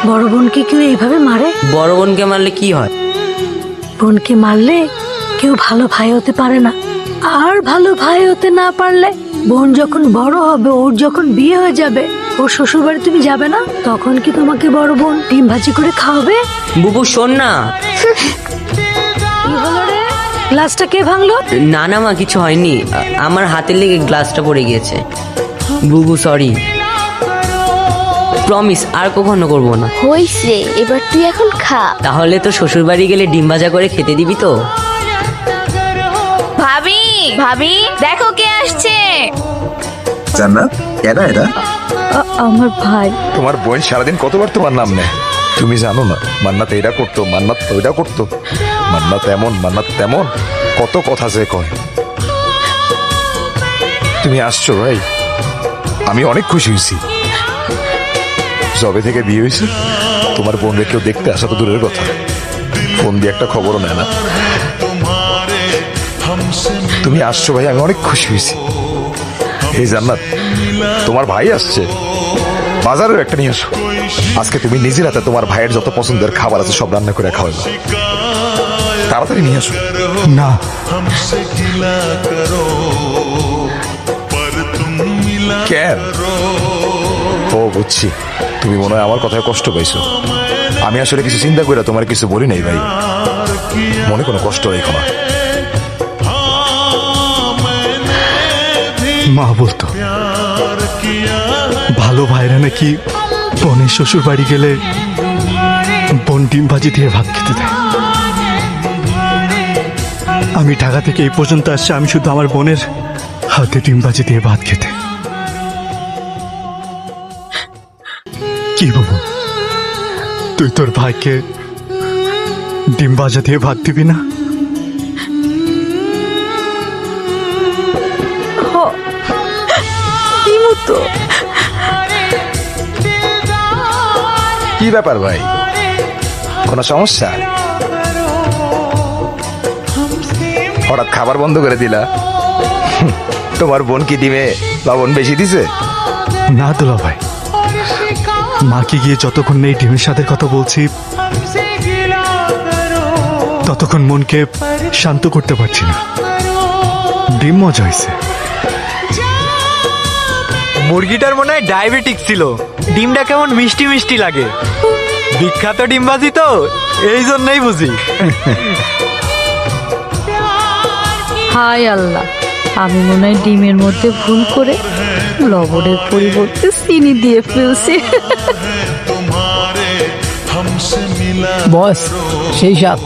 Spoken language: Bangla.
বড় বোনকে কেউ এইভাবে মারে? বড় বোনকে মারলে কি হয়? বোনকে মারলে কেউ ভালো ভাই হতে পারে না। আর ভালো ভাই হতে না পারলে বোন যখন বড় হবে, ওর যখন বিয়ে হয়ে যাবে, ওর শ্বশুর বাড়ি তুমি যাবে না, তখন কি তোমাকে বড় বোন ডিম ভাজি করে খাওয়াবে? বুবু শোন না। কি হলো রে? গ্লাসটা কে ভাঙলো? না না মা, কিছু হয়নি, আমার হাতের লেগে গ্লাসটা পড়ে গিয়েছে। বুবু সরি, প্রমিস আর কখনো করবো না। হইছে, এবার তুই এখন খা। তাহলে তো শ্বশুর বাড়ি গেলে ডিম ভাজা করে খেতে দিবি তো? ভাবি, ভাবি দেখো কে আসছে। জান্নাত, কেডা এটা? আমার ভাই। তোমার বোন সারাদিন কতবার তোমার নাম নেয়, তুমি জানো না? মান্নাত এটা করতো, মান্নাত ওইটা করতো, মান্নাত এমন, মান্নাত তেমন, কত কথা যে কয়। তুমি আসছো ভাই, আমি অনেক খুশি হয়েছি। যবে থেকে বিয়ে হয়েছে তোমার বোন কেউ দেখতে আসা তো দূরের কথা, ফোন দিয়ে একটা খবরও নেয় না। তুমি আসছো ভাই, আমি অনেক খুশি হয়েছি। এই জান্নাত, তোমার ভাই আসছে, বাজারেও একটা নিয়ে আসো। আজকে তুমি নিজের হাতে তোমার ভাইয়ের যত পছন্দের খাবার আছে সব রান্না করে খাওয়াবে। তাড়াতাড়ি নিয়ে আসো। না, কেন? ও বুঝছি, তুমি মনে হয় আমার কথায় কষ্ট পাইছো। আমি আসলে কিছু চিন্তা করে তোমার কিছু বলি নাই ভাই, মনে কোনো কষ্ট রেখো না। মা বলতো ভালো ভাইরা নাকি বোনের শ্বশুর বাড়ি গেলে বোন ডিম ভাজি দিয়ে ভাত খেতে দেয়। আমি ঢাকা থেকে এই পর্যন্ত আসছি আমি শুধু আমার বোনের হাতে ডিম ভাজি দিয়ে ভাত খেতে। কি বাবু, তুই তোর ভাইকে ডিম ভাজা দিয়ে ভাত দিবি না? কি ব্যাপার ভাই, কোনো সমস্যা? হঠাৎ খাবার বন্ধ করে দিলা? তোমার বোন কি ডিমে লবণ বেশি দিছে? না দুলা ভাই, মাকে গিয়ে যতক্ষণ নেই ডিমের স্বাদের কথা বলছি ততক্ষণ মনকে শান্ত করতে পারছি না। ডিম মজা হয়েছে। মুরগিটার মনে হয় ডায়াবেটিক ছিল, ডিমটা কেমন মিষ্টি মিষ্টি লাগে। বিখ্যাত ডিমবাজি তো, এই জন্যই বুঝি। হায় আল্লাহ, আমি মনে হয় ডিমের মধ্যে ভুল করে লবণের পরিবর্তে চিনি দিয়ে ফেলছি। বস সেই সাপ